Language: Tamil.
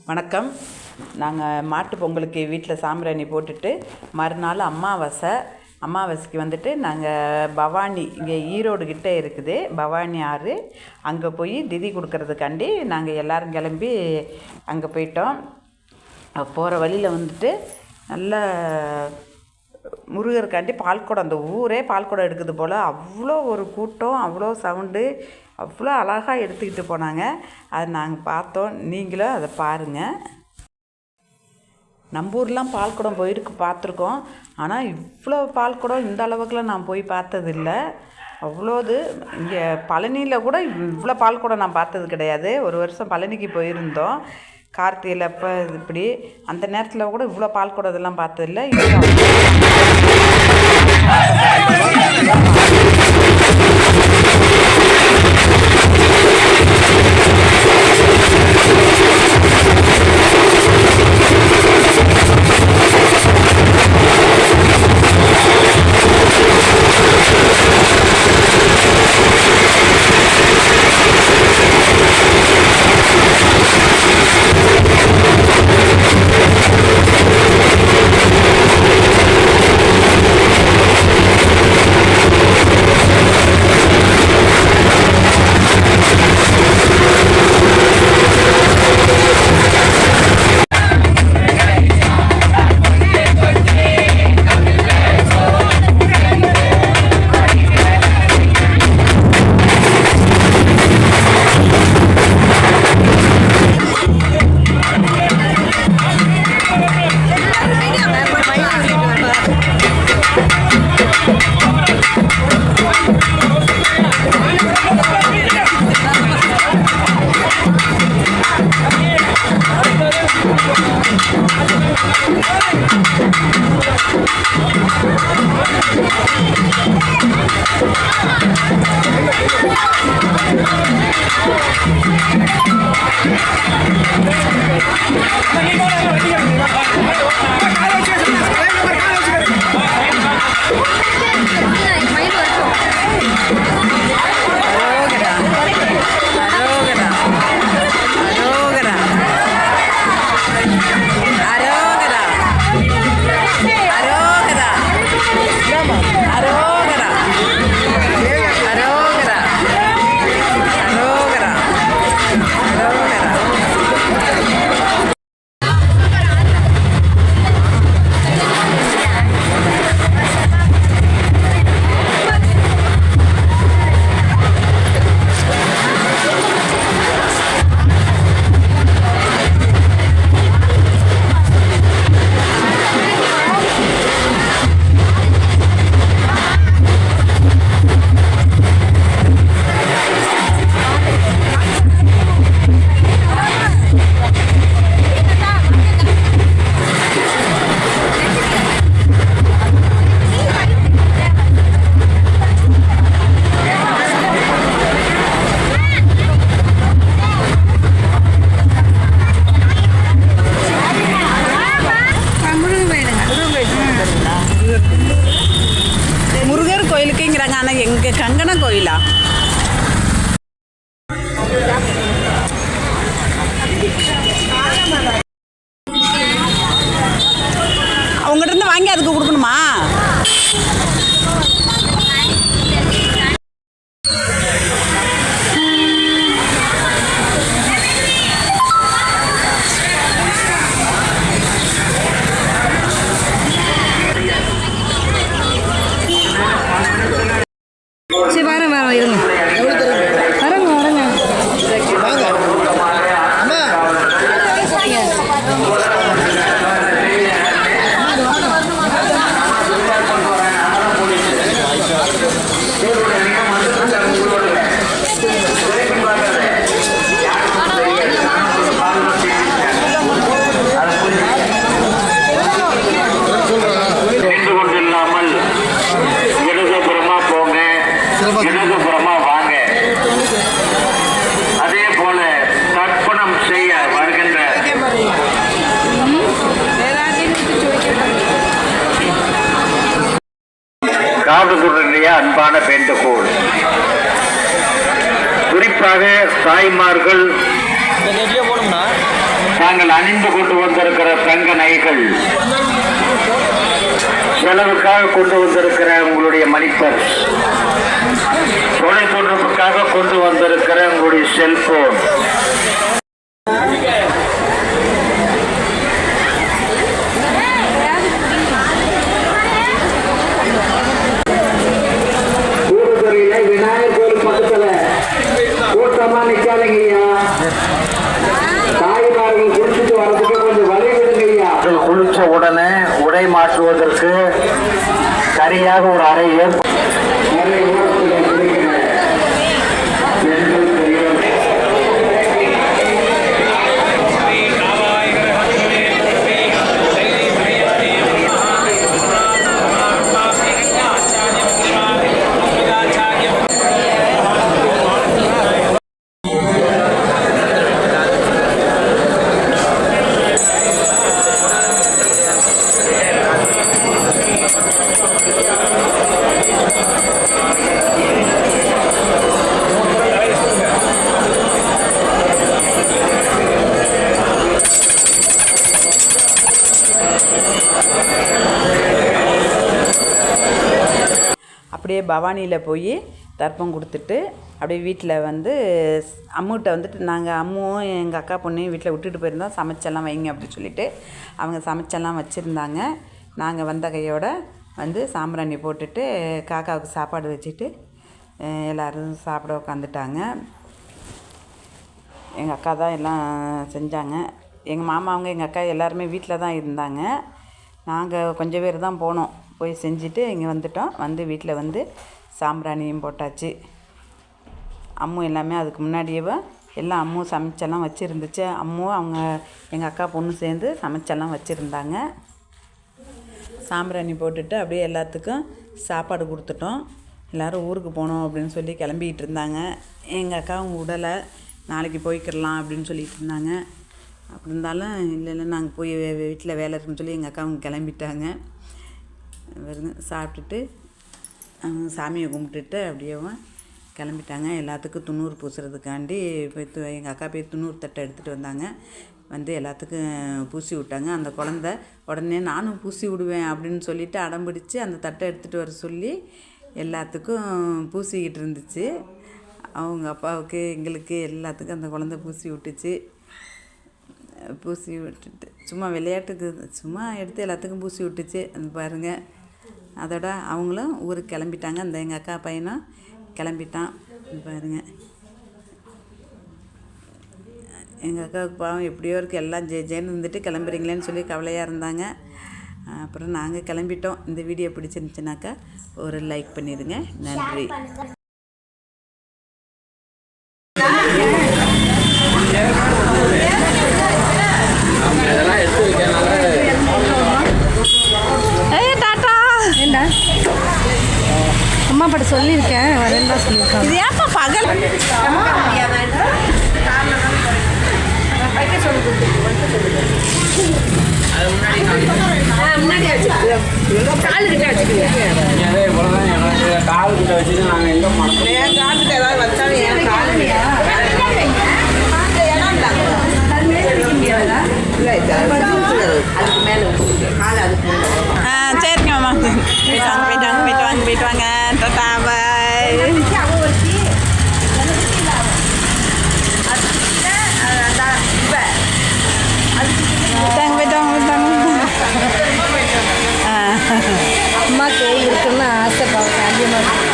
வணக்கம். நாங்கள் மாட்டு பொங்கலுக்கு வீட்டில் சாம்பிராணி போட்டுட்டு மறுநாள் அமாவாசைக்கு வந்துட்டு நாங்கள் பவானி, இங்கே ஈரோடு கிட்டே இருக்குது பவானி ஆறு, அங்கே போய் திதி கொடுக்கறதுக்காண்டி நாங்கள் எல்லோரும் கிளம்பி அங்கே போயிட்டோம். போகிற வழியில் வந்துட்டு நல்ல முருகருக்காண்டி பால்குடம், அந்த ஊரே பால்குடம் எடுக்குது போல், அவ்வளோ ஒரு கூட்டம், அவ்வளோ சவுண்டு, அவ்வளோ அழகாக எடுத்துக்கிட்டு போனாங்க. அதை நாங்கள் பார்த்தோம். நீங்களும் அதை பாருங்கள். நம்ம ஊர்லாம் பால்குடம் பார்த்துருக்கோம். ஆனால் இவ்வளோ பால்குடம் இந்த அளவுக்குலாம் நான் போய் பார்த்ததில்ல. அவ்வளோது இங்கே பழனியில் கூட இவ்வளோ பால்குடம் நான் பார்த்தது கிடையாது. ஒரு வருஷம் பழனிக்கு போயிருந்தோம் கார்த்திகையில். அப்போ இப்படி அந்த நேரத்தில் கூட இவ்வளோ பால்குடம் இதெல்லாம் பார்த்ததில்ல. முருகர் கோயிலுக்குங்கிறாங்க. ஆனால் எங்கள் கங்கண கோயிலா? அவங்ககிட்ட இருந்து வாங்கி அதுக்கு கொடுக்கணுமா? சரி, வரேன் இருங்க, வரேங்க. இடதுபுறமா வாங்க. அதே போல தர்ப்பணம் செய்ய வருகின்ற காதுகுடைய அன்பான வேண்டுகோள், குறிப்பாக தாய்மார்கள் தாங்கள் அணிந்து கொண்டு வந்திருக்கிற தங்க நகைகள், செலவுக்காக கொண்டு வந்திருக்கிற உங்களுடைய மணிப்பர், தொலைத்தொடர்புக்காக கொண்டு வந்திருக்கிற உங்களுடைய செல்போன், விநாயகர் கோயில் பக்கத்துல கூட்டமா நிக்காதீங்க ஐயா. தாய்மார்கள் குளிச்சுட்டு வர்றதுக்கு கொஞ்சம் வழி விடுங்க ஐயா. குளிச்ச உடனே உடை மாற்றுவதற்கு சரியாக ஒரு அறை அப்படியே பவானியில் போய் தர்ப்பம் கொடுத்துட்டு அப்படியே வீட்டில் வந்து அம்முகிட்ட வந்துட்டு நாங்கள் அம்முவும் எங்கள் அக்கா பொண்ணையும் வீட்டில் விட்டுட்டு போயிருந்தோம். சமைச்செல்லாம் வைங்க அப்படின்னு சொல்லிவிட்டு அவங்க சமைச்செல்லாம் வச்சுருந்தாங்க. நாங்கள் வந்த கையோடு வந்து சாம்பிராணி போட்டுட்டு காக்காவுக்கு சாப்பாடு வச்சுட்டு எல்லோரும் சாப்பிட உட்காந்துட்டாங்க. எங்கள் அக்கா தான் எல்லாம் செஞ்சாங்க. எங்கள் மாமா அவங்க எங்கள் அக்கா எல்லாருமே வீட்டில் தான் இருந்தாங்க. நாங்கள் கொஞ்சம் பேர் தான் போனோம். போய் செஞ்சுட்டு இங்கே வந்துட்டோம். வந்து வீட்டில் வந்து சாம்பிராணியும் போட்டாச்சு. அம்மு எல்லாமே அதுக்கு முன்னாடியே எல்லாம் அம்மு சமைச்செல்லாம் வச்சுருந்துச்சு. அம்மும் அவங்க எங்கள் அக்கா பொண்ணு சேர்ந்து சமைச்செல்லாம் வச்சுருந்தாங்க. சாம்பிராணி போட்டுட்டு அப்படியே எல்லாத்துக்கும் சாப்பாடு கொடுத்துட்டோம். எல்லோரும் ஊருக்கு போகணும் அப்படின்னு சொல்லி கிளம்பிக்கிட்டு இருந்தாங்க. எங்கள் அக்கா அவங்க உடலை நாளைக்கு போய்க்கிடலாம் அப்படின்னு சொல்லிட்டு இருந்தாங்க. அப்படி இருந்தாலும் இல்லை நாங்கள் போய் வீட்டில் வேலை இருக்குன்னு சொல்லி எங்கள் அக்கா அவங்க கிளம்பிட்டாங்க. சாப்பிட்டுட்டு சாமியை கும்பிட்டுட்டு அப்படியே கிளம்பிட்டாங்க. எல்லாத்துக்கும் துண்ணூறு பூசுறதுக்காண்டி போய் எங்கள் அக்கா போய் துண்ணூறு தட்டை எடுத்துகிட்டு வந்தாங்க. வந்து எல்லாத்துக்கும் பூசி விட்டாங்க. அந்த குழந்த உடனே நானும் பூசி விடுவேன் அப்படின்னு சொல்லிவிட்டு அடம்பிடிச்சு அந்த தட்டை எடுத்துகிட்டு வர சொல்லி எல்லாத்துக்கும் பூசிக்கிட்டு இருந்துச்சு. அவங்க அப்பாவுக்கு எங்களுக்கு எல்லாத்துக்கும் அந்த குழந்த பூசி விட்டுச்சு. பூசி விட்டுட்டு சும்மா விளையாட்டுக்கு சும்மா எடுத்து எல்லாத்துக்கும் பூசி விட்டுச்சு. அது பாருங்கள். அதோட அவங்களும் ஊருக்கு கிளம்பிட்டாங்க. அந்த எங்கள் அக்கா பையனும் கிளம்பிட்டான். பாருங்கள். எங்கள் அக்காவுக்கு பாவம் எப்படியோ இருக்குது, எல்லாம் ஜேன்னு இருந்துட்டு கிளம்புறீங்களேன்னு சொல்லி கவலையாக இருந்தாங்க. அப்புறம் நாங்கள் கிளம்பிட்டோம். இந்த வீடியோ பிடிச்சிருந்துச்சுனாக்கா ஒரு லைக் பண்ணிடுங்க. நன்றி. அம்மா பாட்ட சொல்லியிருக்கேன், வரேன் தான் சொல்லியிருக்கேன். இது ஏப்பா பகல் காலுக்கிட்ட வச்சுட்டு நாங்கள் எங்கே மனசு காலுக்கிட்ட ஏதாவது வச்சாலும் ஏன் காலு சரிங்க மாமா. போயிட்டு வாங்க. டாடா பாய். அம்மாக்கு இருக்குன்னு ஆசை பாவம்.